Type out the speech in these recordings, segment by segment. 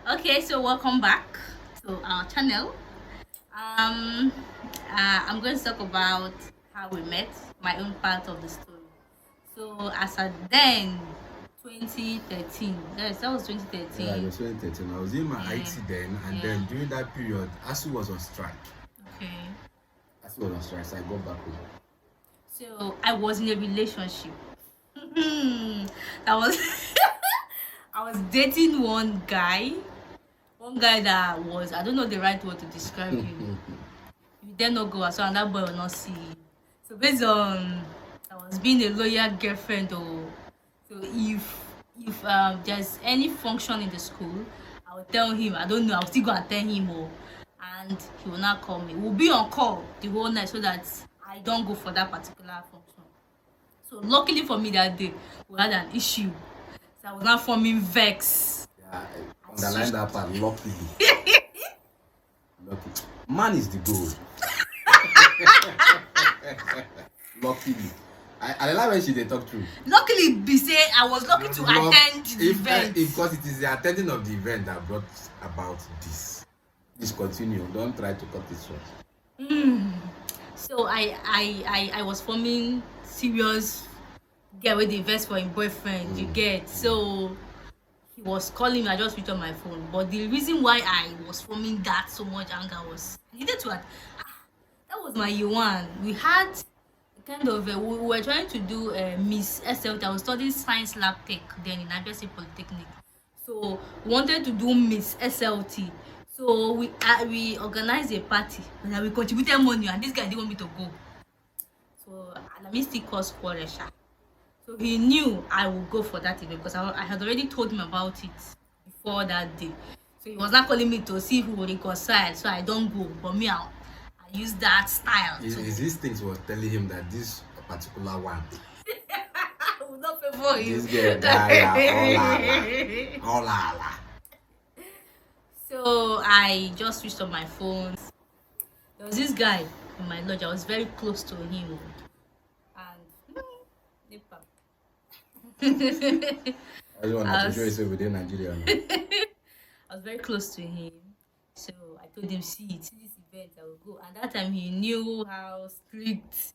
Okay, so welcome back to our channel. Um, I'm going to talk about how we met, my own part of the story. So, as at then, 2013, yes, that was Yeah, it 2013. was 2013. I was in my Yeah, IT then, and yeah, then during that period, ASU was on strike. okay. ASU was on strike, so I got back home. So, I was in a relationship. That was, I was dating one guy that was, I don't know the right word to describe him. You dare not go so and that boy will not see you. So based on I was being a loyal girlfriend or so if there's any function in the school, I will tell him. I don't know, I'll still go and tell him and he will not call me. We'll be on call the whole night so that I don't go for that particular function. So luckily for me that day we had an issue. So I was not forming vex. Yeah, I underline that part, luckily. Lucky. Man is the goal. Luckily. I like when she they talk through. Luckily be say I was lucky to attend the event. Because it is the attending of the event that brought about this. Please continue. Don't try to cut it short. So I was forming serious girl with the vex for him boyfriend. You get so he was calling me. I just switched on my phone. But the reason why I was forming that so much anger was I needed to. That was my year one. We had kind of we were trying to do Miss SLT. I was studying science lab tech then in Abia Polytechnic. So we wanted to do Miss SLT. So we organized a party and then we contributed money and this guy didn't want me to go. So Alami still caused quarrel sha. So he knew I would go for that event because I had already told him about it before that day. So he was not calling me to see if we would reconcile so I don't go. But me, I use that style. Is these things was telling him that this particular one, I will not pay for you. this girl, all la. So I just switched on my phone. There was this guy in my lodge. I was very close to him. And Nepa. Everyone has to show yourself within Nigeria now. I was very close to him. So I told him, see this event, I will go. And that time he knew how strict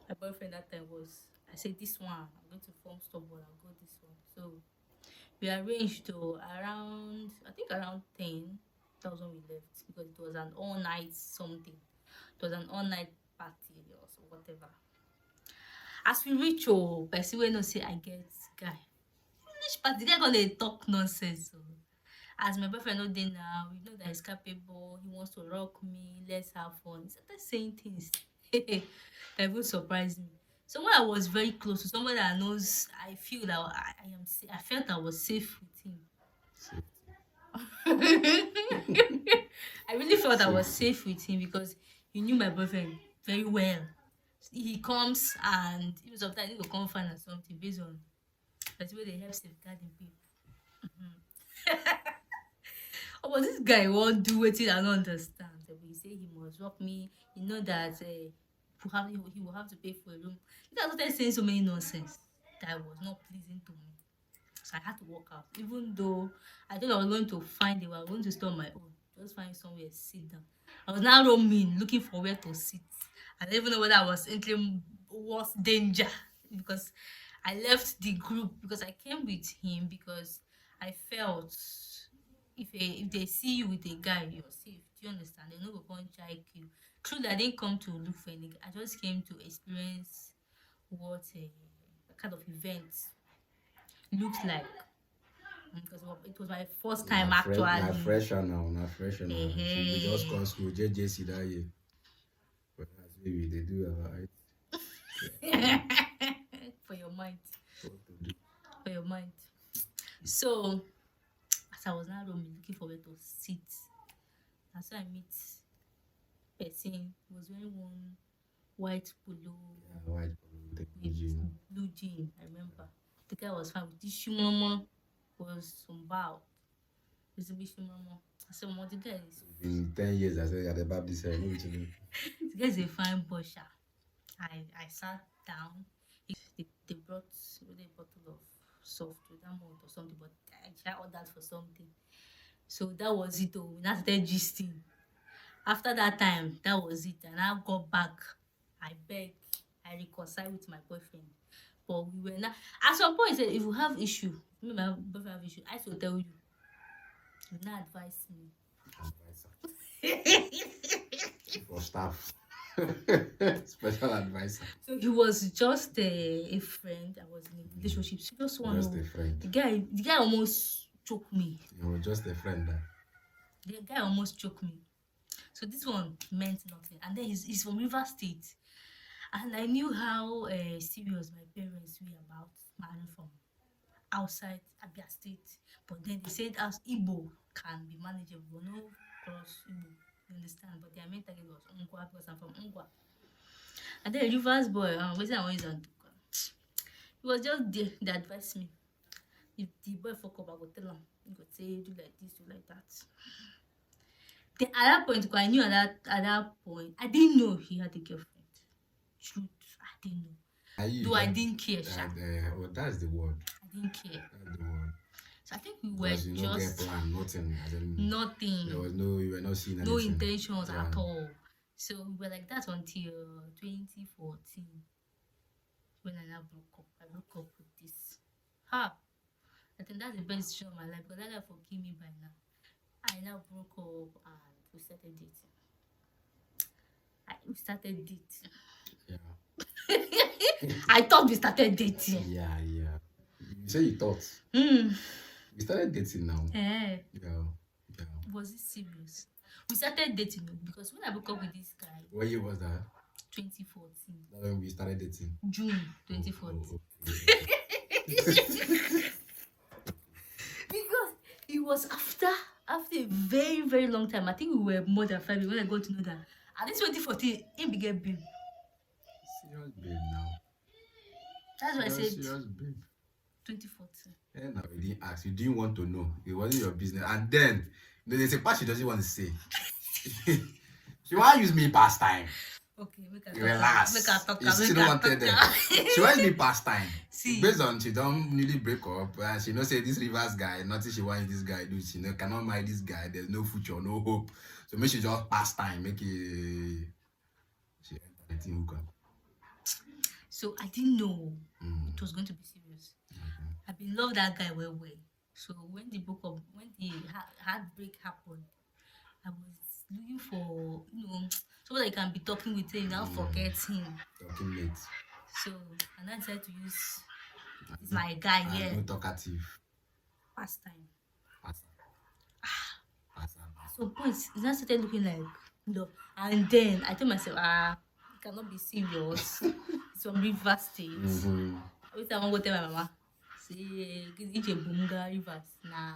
my boyfriend that time was. I said, this one, I'm going to form stubborn, I'll go this one. So we arranged to around, I think around 10,000 we left because it was an all night something. It was an all night party or so, whatever. As we reach, person wey know say I get guy. Which party? They're gonna talk nonsense. So as my boyfriend know dey now, we know that he's capable, he wants to rock me, let's have fun. He started saying things that even surprised me. So when I was very close to somebody that knows, I feel that I felt I was safe with him. I really felt I was safe with him because he knew my boyfriend very well. He comes and even sometimes he will come find or something based on that's where they help safeguarding people. Oh, but this guy won't do wetin I don't understand. He say he must rock me. You know that he will have to pay for a room. He started saying so many nonsense that was not pleasing to me. So I had to walk out. Even though I thought I was going to find it, I was going to stay on my own. Just find somewhere to sit down. I was now roaming, looking for where to sit. I don't even know whether I was entering worse danger because I left the group because I came with him because I felt if they see you with a guy, you're safe. Do you understand? They're not going to check you. Truly, I didn't come to look for anything. I just came to experience what a kind of event looks like because it was my first time actually. Not fresher now. We just come school JJC that year. But as we they do it. For your mind. For your mind. So as I was now roaming looking for where to sit, and so I meet person. He was wearing one white polo. Yeah, white polo with blue jean. I remember. The guy was fine with this shumomo was some bow. This big shumomo. I said, what the guy is? In 10 years, I said, the Baptist said, no, the guy is a fine boy. I sat down. They brought a bottle of soft with that month or something, but I ordered for something. So that was it. Oh, we now started gisting. After that time, that was it. And I got back. I begged. I reconciled with my boyfriend. But we were not. At some point, he said, if you have issue, me and my boyfriend have issue, I should tell you. You not advise me. Advisor for staff. Special advisor. So he was just a friend. I was in a relationship. Serious one. Just Oh. a friend. The guy almost choked me. You were just a friend. The guy almost choked me. So this one meant nothing. And then he's from River State. And I knew how serious my parents were about marrying from outside Abia State. But then they said as Igbo can be manageable, no cross Igbo. You understand? But their main target was Ungwa because I'm from Ungwa. And then Rivers boy, what's that always on? He was just there. They advised me. If the boy fuck up, I go tell him. He go say do like this, do like that. Then at that point, because I knew at that point, I didn't know he had a girlfriend. Truth, I didn't know. Though I didn't care, Sha. Well, that's the word. I didn't care. That's the word. So I think we were Because you don't get just plan, nothing. nothing. There was no, you were not seeing anything. No intentions Yeah. at all. So we were like that until 2014 when I now broke up. I broke up with this. I think that's the best decision of my life because that guy forgive me by now. I now broke up and we started dating. We started dating. Yeah. I thought we started dating. Yeah. You say you thought. We started dating now. Yeah. Yeah. Was it serious? We started dating because when I broke up with this guy, What year was that? 2014. That's when we started dating. June 2014. Because it was after a very, very long time. I think we were more than 5 years when I got to know that. At this 2014, it began babe. Serious babe now. That's why I said Serious babe. 2014. Yeah, now you didn't ask. You didn't want to know. It wasn't your business. And then there's a part she doesn't want to say. She want to use me past time. Okay, we can Relax. talk. She don't want to tell them. She wants me past time. See. Based on she don't really break up and she know say this Rivers guy, nothing she wants this guy do. She cannot marry this guy. There's no future, no hope. So make she just pass time. Make it. She enter the thing hook up. So I didn't know it was going to be serious. I been love that guy well. So when the broke up, when the heartbreak happened, I was looking for somebody I can be talking with him, now forget him. Talking late. So and I decided to use my guy here. No talkative. Pastime. Pass. So points it now started looking like and then I told myself, it cannot be serious. It's from River State. Every time I go tell my mama, say it's a Bunga Rivers. Nah.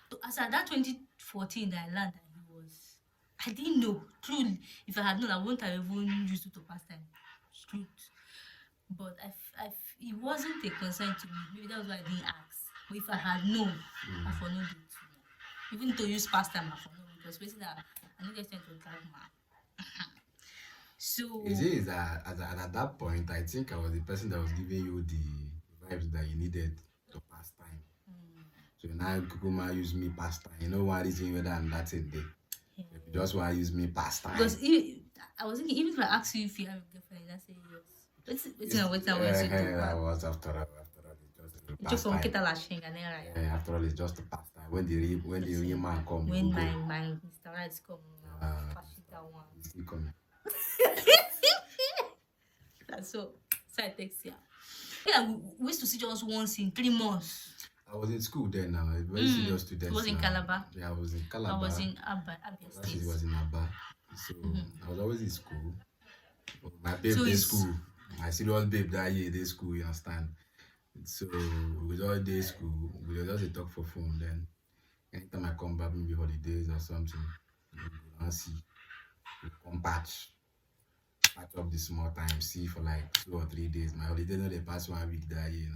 So as at that 2014 that I learned that he was, I didn't know. Truly, if I had known, I wouldn't have even used it to pastime. Truth. But it wasn't a concern to me. Maybe that's why I didn't ask. But if I had known, I for know it. Even to use pastime, I for know because basically I don't get to drag man. So Is it that at that point, I think I was the person that was giving you the vibes that you needed to pass time. So now Kukuma use me past time. You know one reason whether I'm that in day. yeah. You just want to use me past time. Because I was thinking, even if I ask you if you have a girlfriend, I say yes. What's I was after all, it's just from past Kita time. Lashing and then After all, it's just a past time. When the real man come, when you go. my Mr. Right come, that one. He's still coming. So I text you. Yeah, we used to see just once in 3 months. I was in school then now. Very serious student. It was in Calabar. Yeah, I was in Calabar. I was in Abia State. It was in Abba. So I was always in school. My babe So day it's- school. My serious babe that year day school, you understand? So with all day school, we would just talk for phone. Then anytime I come back, maybe holidays or something, we don't see. We come patch up the small time, see for like 2 or 3 days. My holiday no they pass 1 week that year,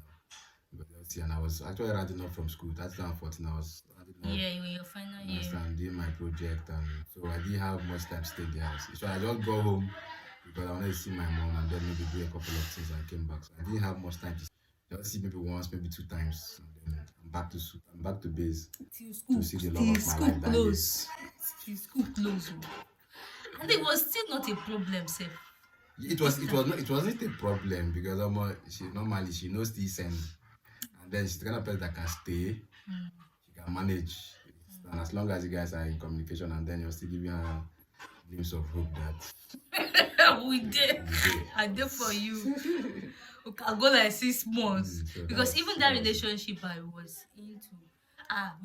But see, and I was actually rounding up from school. That's 2014. I was rounding up. Yeah, in your final year. Understand, doing my project, and so I didn't have much time to stay in the house. So I just go home because I wanted to see my mom and then maybe do a couple of things and came back. So I didn't have much time to. Just see maybe once, maybe 2 times. And then I'm back to I'm back to base Till to school, see the love till of my school life that year. close, till school close. And it was still not a problem, sir. It wasn't a problem because she knows the send, and then she's the kind of person that can stay, she can manage, and as long as you guys are in communication, and then you're still giving her a glimpse of hope that We did. I did for you. Okay, I'll go like 6 months. So Because even that relationship I was into,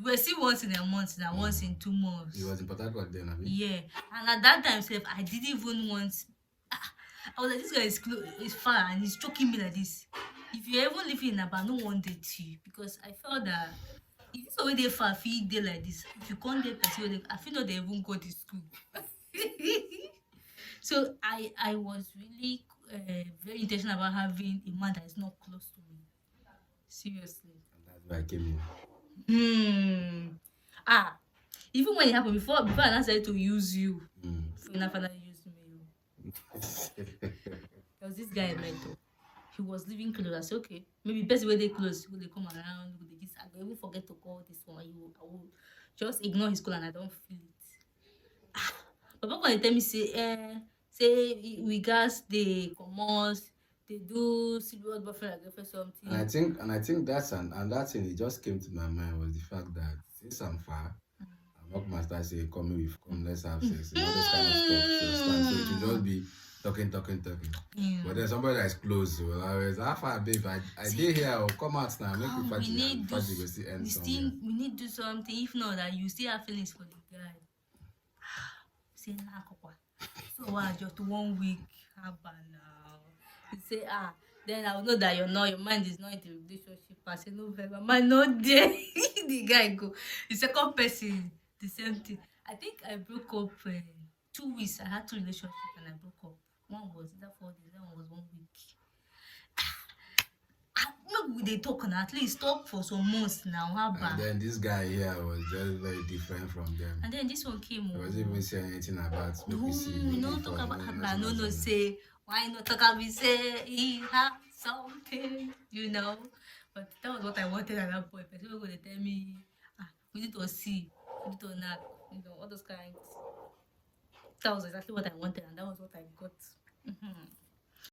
we were still once in a month and once in 2 months. it was in Port Harcourt then, abi? Yeah, and at that time, sef, I didn't even want. I was like, this guy is far and he's choking me like this. If you're even living in Aba, no one date you because I felt that if it's already far, feel day like this. If you can't date person, I feel not they even go to school. So I was really very intentional about having a man that is not close to me. Seriously. And that's why I came in. Even when it happened before I started to use you, finally used me. There was this guy I met. He was living close. I said, okay, maybe best way they close, will they come around, will they this? I will forget to call this one. I will just ignore his call and I don't feel it. Papa when they tell me say we gas they commerce, they do serious boyfriend and girlfriend something. And I think that's and that thing it just came to my mind was the fact that since I'm far, I'm not gonna start saying come let's have sex, all this kind of stuff. So it will just be talking. But then somebody that is close will always how far babe I did here or come out now make you fight you go still end somewhere. We need to do something. If not that you still have feelings for the guy. Say nah, so just 1 week happen now. You say then I will know that your mind is not in the relationship. I say no very mind not there. The guy go. The second person, the same thing. I think I broke up 2 weeks. I had 2 relationships and I broke up. One was either 4 days, that one was 1 week. Maybe they talk and at least talk for some months now. How bad? And then this guy here was just very different from them. And then this one came. He wasn't even saying anything about no talk about no say why not talk about say he have something, But that was what I wanted at that point. People were going to tell me, we need to see, we need to not, all those kinds. That was exactly what I wanted, and that was what I got.